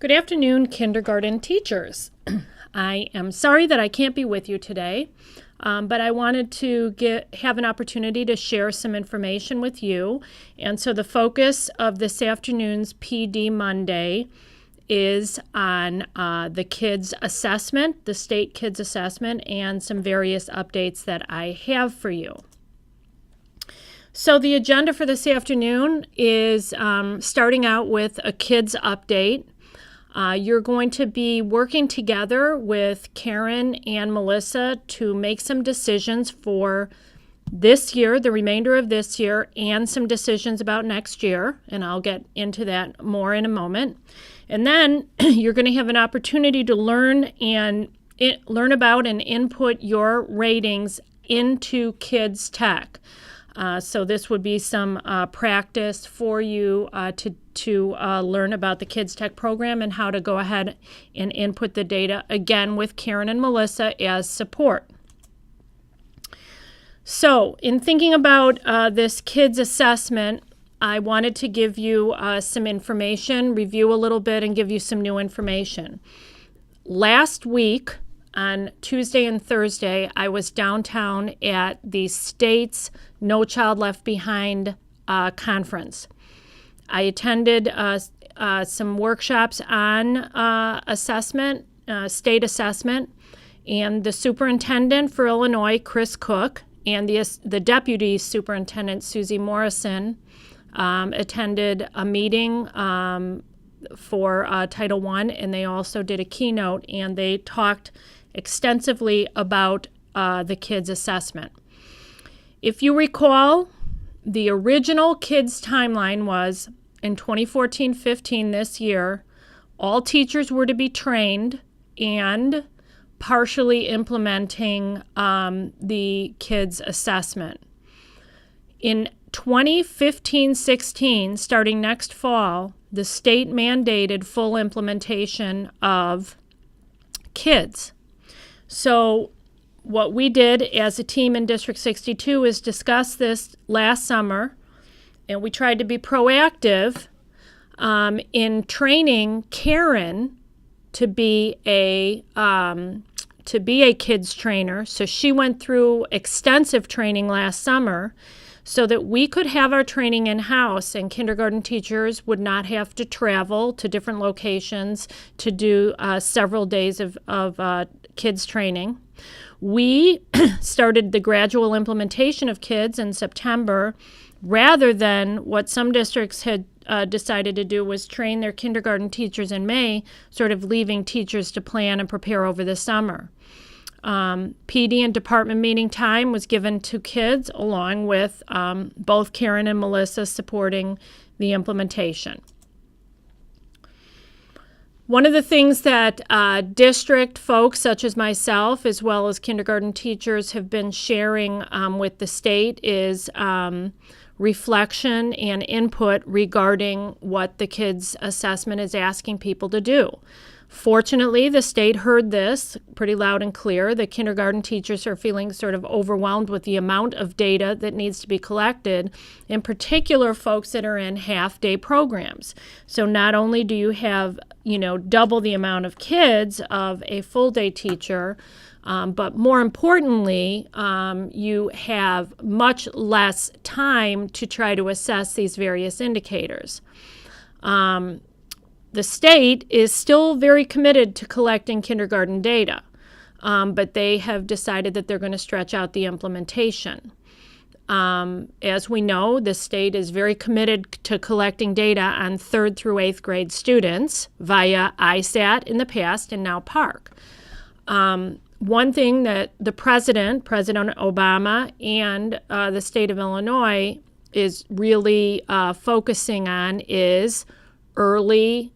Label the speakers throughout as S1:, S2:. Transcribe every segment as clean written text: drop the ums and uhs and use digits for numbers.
S1: Good afternoon, kindergarten teachers. I am sorry that I can't be with you today, but I wanted to have an opportunity to share some information with you. And so the focus of this afternoon's PD Monday is on the kids' assessment, the state kids' assessment, and some various updates that I have for you. So the agenda for this afternoon is starting out with a kids' update. You're going to be working together with Karen and Melissa to make some decisions for this year, the remainder of this year, and some decisions about next year, and I'll get into that more in a moment. And then you're going to have an opportunity to learn about and input your ratings into Kids Tech. So this would be some practice for you to learn about the Kids Tech program and how to go ahead and input the data, again, with Karen and Melissa as support. So in thinking about this kids assessment, I wanted to give you some information, review a little bit, and give you some new information. Last week, on Tuesday and Thursday, I was downtown at the state's No Child Left Behind conference. I attended some workshops on assessment, state assessment, and the superintendent for Illinois, Chris Cook, and the deputy superintendent, Susie Morrison, attended a meeting for Title I, and they also did a keynote, and they talked extensively about the kids' assessment. If you recall, the original kids' timeline was in 2014-15 this year, all teachers were to be trained and partially implementing the kids' assessment. In 2015-16, starting next fall, the state mandated full implementation of kids. So what we did as a team in District 62 is discuss this last summer, and we tried to be proactive in training Karen to be a kids trainer. So she went through extensive training last summer so that we could have our training in-house and kindergarten teachers would not have to travel to different locations to do several days of kids training. We started the gradual implementation of kids in September rather than what some districts had decided to do was train their kindergarten teachers in May, sort of leaving teachers to plan and prepare over the summer. PD and department meeting time was given to kids along with both Karen and Melissa supporting the implementation. One of the things that district folks such as myself as well as kindergarten teachers have been sharing with the state is reflection and input regarding what the kids assessment is asking people to do. Fortunately, the state heard this pretty loud and clear. The kindergarten teachers are feeling sort of overwhelmed with the amount of data that needs to be collected, in particular folks that are in half-day programs. So not only do you have, double the amount of kids of a full-day teacher, but more importantly, you have much less time to try to assess these various indicators. The state is still very committed to collecting kindergarten data, but they have decided that they're going to stretch out the implementation. As we know, the state is very committed to collecting data on 3rd through 8th grade students via ISAT in the past and now PARCC. One thing that the President Obama, and the state of Illinois is really focusing on is early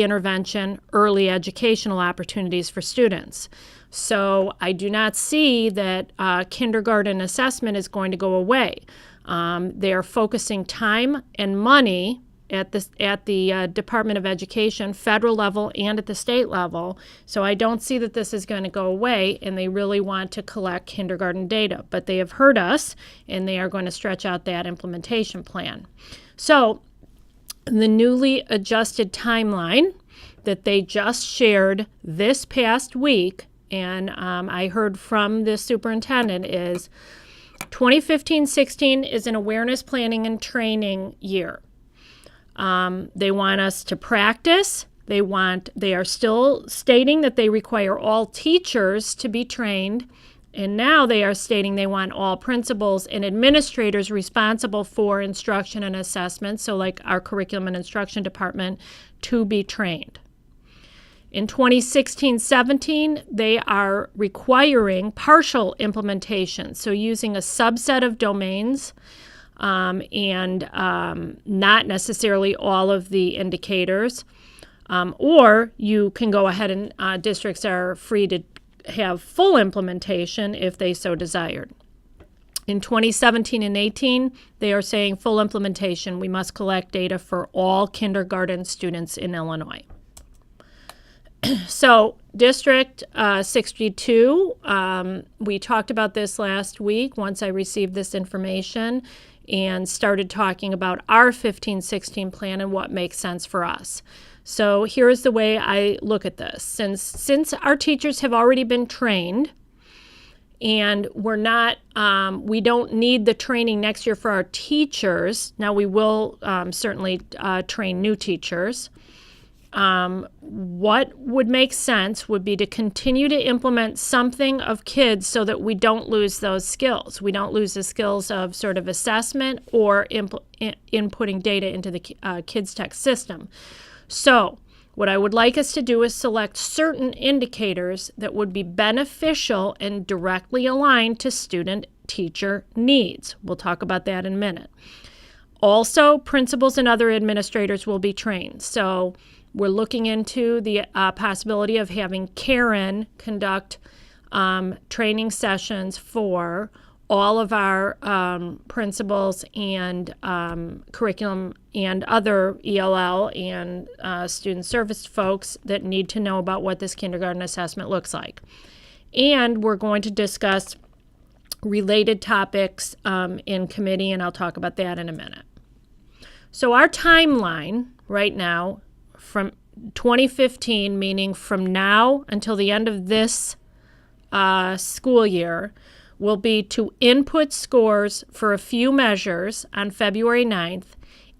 S1: intervention, early educational opportunities for students. So I do not see that kindergarten assessment is going to go away. They are focusing time and money at the Department of Education, federal level and at the state level. So I don't see that this is going to go away, and they really want to collect kindergarten data. But they have heard us, and they are going to stretch out that implementation plan. So the newly adjusted timeline that they just shared this past week, and I heard from the superintendent, is 2015-16 is an awareness planning and training year. They want us to practice. They are still stating that they require all teachers to be trained. And now they are stating they want all principals and administrators responsible for instruction and assessment, so like our curriculum and instruction department, to be trained. In 2016-17, they are requiring partial implementation, so using a subset of domains and not necessarily all of the indicators. Or you can go ahead and districts are free to have full implementation if they so desired. In 2017 and 18, they are saying full implementation. We must collect data for all kindergarten students in Illinois. So District 62, we talked about this last week once I received this information and started talking about our 15-16 plan and what makes sense for us. So here's the way I look at this. Since our teachers have already been trained, and we don't need the training next year for our teachers. Now we will certainly train new teachers. What would make sense would be to continue to implement something of kids so that we don't lose those skills. We don't lose the skills of sort of assessment or inputting data into the Kids Tech system. So what I would like us to do is select certain indicators that would be beneficial and directly aligned to student-teacher needs. We'll talk about that in a minute. Also, principals and other administrators will be trained. So we're looking into the possibility of having Karen conduct training sessions for all of our principals and curriculum and other ELL and student service folks that need to know about what this kindergarten assessment looks like. And we're going to discuss related topics in committee, and I'll talk about that in a minute. So our timeline right now from 2015, meaning from now until the end of this school year, will be to input scores for a few measures on February 9th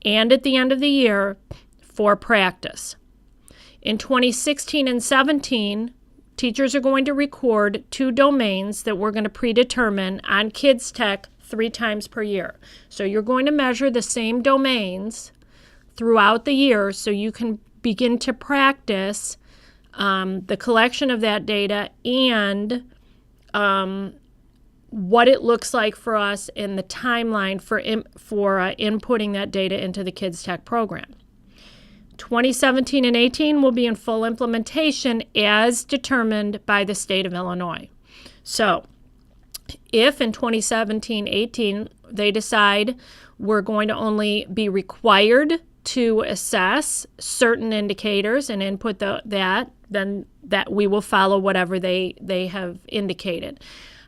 S1: and at the end of the year for practice. In 2016 and 17, teachers are going to record 2 domains that we're going to predetermine on Kids Tech 3 times per year. So you're going to measure the same domains throughout the year so you can begin to practice the collection of that data and what it looks like for us in the timeline for inputting that data into the Kids Tech program. 2017 and 18 will be in full implementation as determined by the state of Illinois. So if in 2017-18 they decide we're going to only be required to assess certain indicators and input then that we will follow whatever they have indicated.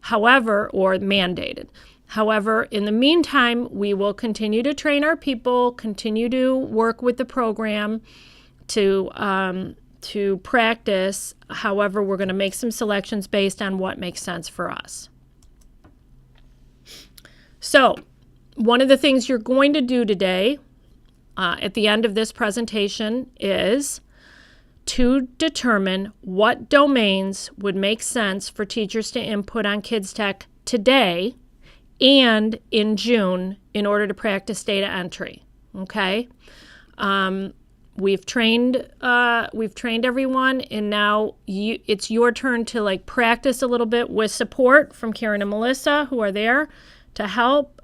S1: However, or mandated. However, in the meantime, we will continue to train our people, continue to work with the program to practice. However, we're going to make some selections based on what makes sense for us. So, one of the things you're going to do today at the end of this presentation is to determine what domains would make sense for teachers to input on Kids Tech today and in June in order to practice data entry. Okay? We've trained everyone, and now it's your turn to practice a little bit with support from Karen and Melissa, who are there to help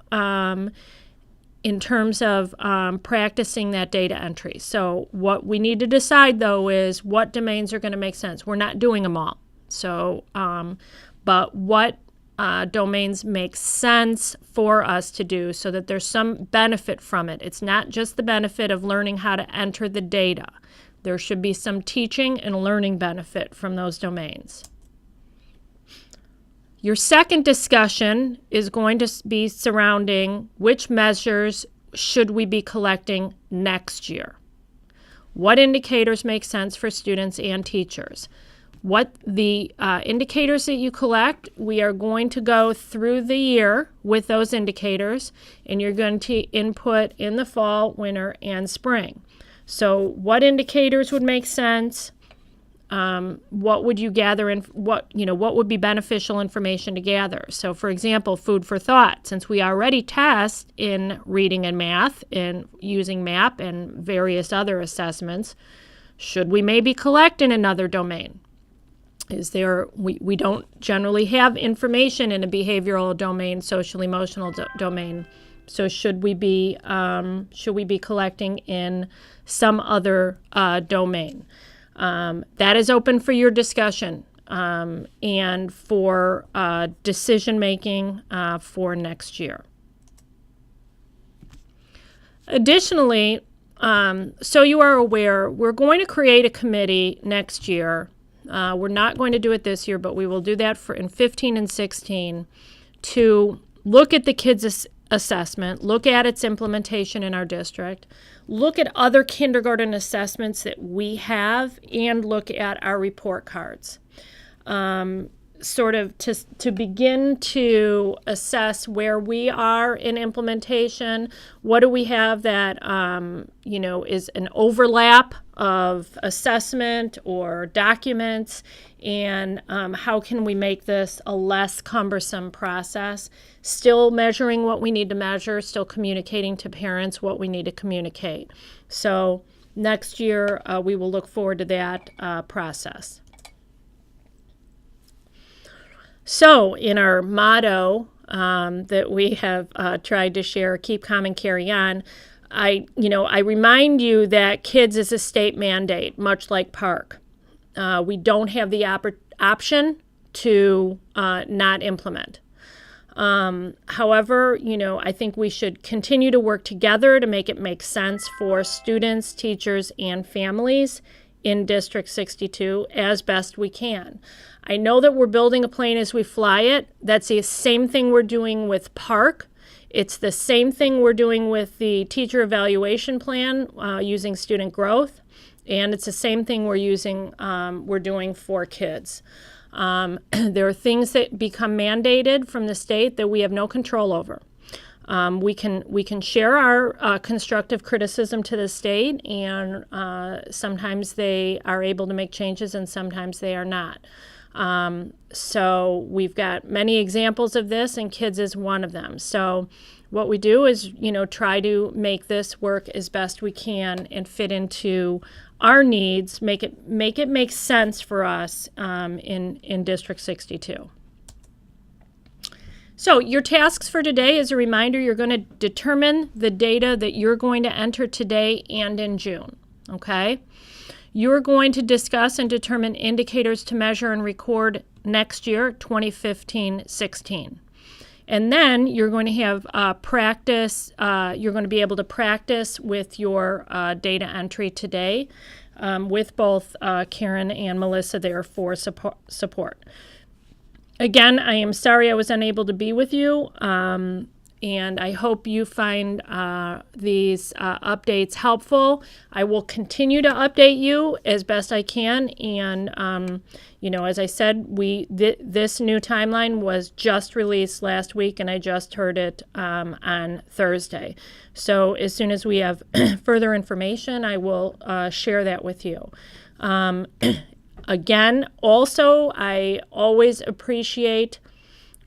S1: in terms of practicing that data entry. So what we need to decide, though, is what domains are going to make sense. We're not doing them all. So, but what domains make sense for us to do so that there's some benefit from it. It's not just the benefit of learning how to enter the data. There should be some teaching and learning benefit from those domains. Your second discussion is going to be surrounding which measures should we be collecting next year. what indicators make sense for students and teachers. What the indicators that you collect, we are going to go through the year with those indicators, and you're going to input in the fall, winter, and spring. So what indicators would make sense? What would you gather, and what would be beneficial information to gather? So, for example, food for thought. Since we already test in reading and math and using MAP and various other assessments, should we maybe collect in another domain? We don't generally have information in a behavioral domain, social emotional domain. So should we be collecting in some other domain? That is open for your discussion and for decision making for next year. Additionally, so you are aware, we're going to create a committee next year. We're not going to do it this year, but we will do that in 15 and 16 to look at the kids' assessment, look at its implementation in our district, look at other kindergarten assessments that we have, and look at our report cards. Sort of to begin to assess where we are in implementation. What do we have that is an overlap of assessment or documents, and how can we make this a less cumbersome process, still measuring what we need to measure, still communicating to parents what we need to communicate. So next year we will look forward to that process. So in our motto that we have tried to share, keep calm and carry on, I remind you that kids is a state mandate, much like PARCC. We don't have the option to not implement. However, I think we should continue to work together to make it make sense for students, teachers, and families in District 62 as best we can. I know that we're building a plane as we fly it. That's the same thing we're doing with PARCC. It's the same thing we're doing with the teacher evaluation plan using student growth, and it's the same thing we're doing for kids. There are things that become mandated from the state that we have no control over. We can share our constructive criticism to the state, and sometimes they are able to make changes and sometimes they are not. So we've got many examples of this, and kids is one of them. So what we do is, try to make this work as best we can and fit into our needs, make it make sense for us in District 62. So your tasks for today, as a reminder, you're going to determine the data that you're going to enter today and in June, okay? You're going to discuss and determine indicators to measure and record next year, 2015-16. And then you're going to have practice. You're going to be able to practice with your data entry today with both Karen and Melissa there for support. Again, I am sorry I was unable to be with you, and I hope you find these updates helpful. I will continue to update you as best I can, and as I said, this new timeline was just released last week, and I just heard it on Thursday. So as soon as we have further information, I will share that with you. Again, also, I always appreciate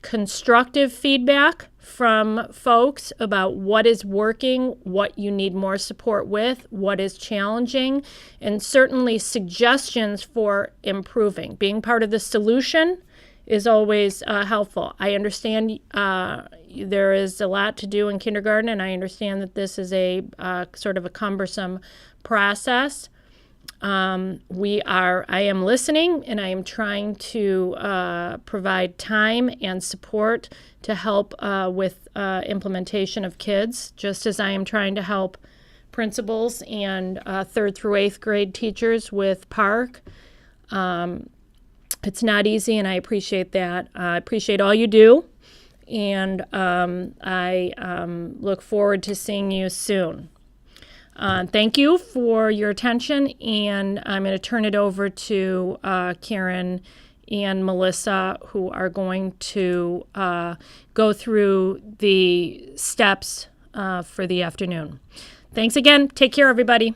S1: constructive feedback from folks about what is working, what you need more support with, what is challenging, and certainly suggestions for improving. Being part of the solution is always helpful. I understand there is a lot to do in kindergarten, and I understand that this is a sort of a cumbersome process. I am listening, and I am trying to provide time and support to help with implementation of kids, just as I am trying to help principals and 3rd through 8th grade teachers with PARCC. It's not easy, and I appreciate that. I appreciate all you do, and I look forward to seeing you soon. Thank you for your attention, and I'm going to turn it over to Karen and Melissa, who are going to go through the steps for the afternoon. Thanks again. Take care, everybody.